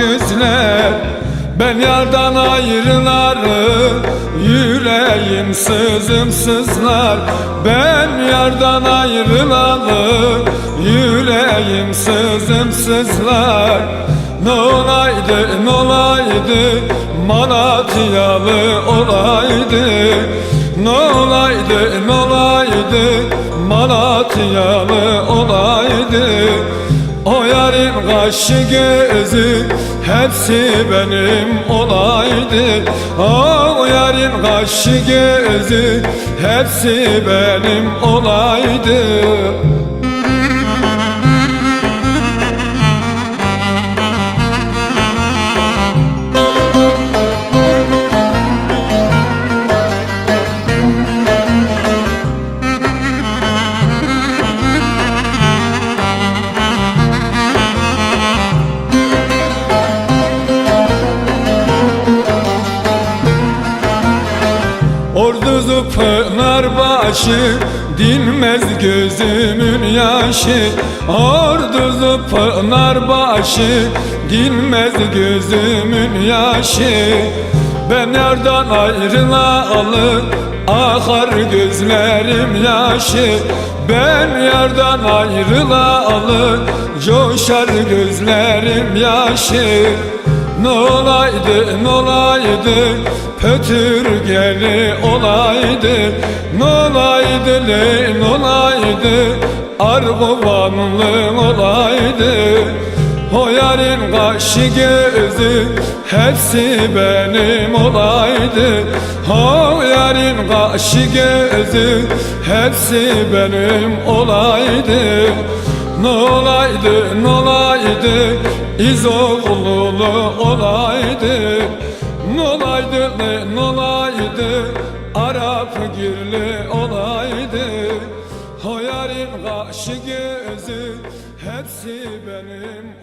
gözler. Ben yardan ayrılarım, yüreğim sızım sızlar. Ben yardan ayrılalım, yüreğim sızım sızlar. Ne olaydı, ne olaydı, Malatyalı olaydı. Ne olaydı, ne olaydı, Malatyalı olaydı. O yarın kaşı gözü hepsi benim olaydı. O yarın kaşı gözü hepsi benim olaydı. Orduzu Pınarbaşı, dinmez gözümün yaşı. Orduzu Pınarbaşı, dinmez gözümün yaşı. Ben yardan ayrılalı, akar gözlerim yaşı. Ben yardan ayrılalı, coşar gözlerim yaşı. Ne olaydı, ne olaydı, Pötürgeli olaydı. Ne olaydı, ne olaydı, Arguvanlı olaydı. O yarın kaşı gözü hepsi benim olaydı. O yarın kaşı gözü hepsi benim olaydı. Ne olaydı, ne olaydı, İzoğlu'lu olaydı. Ne olaydı, ne olaydı, Arapgirli olaydı. O yarın kaşı gözü hepsi benim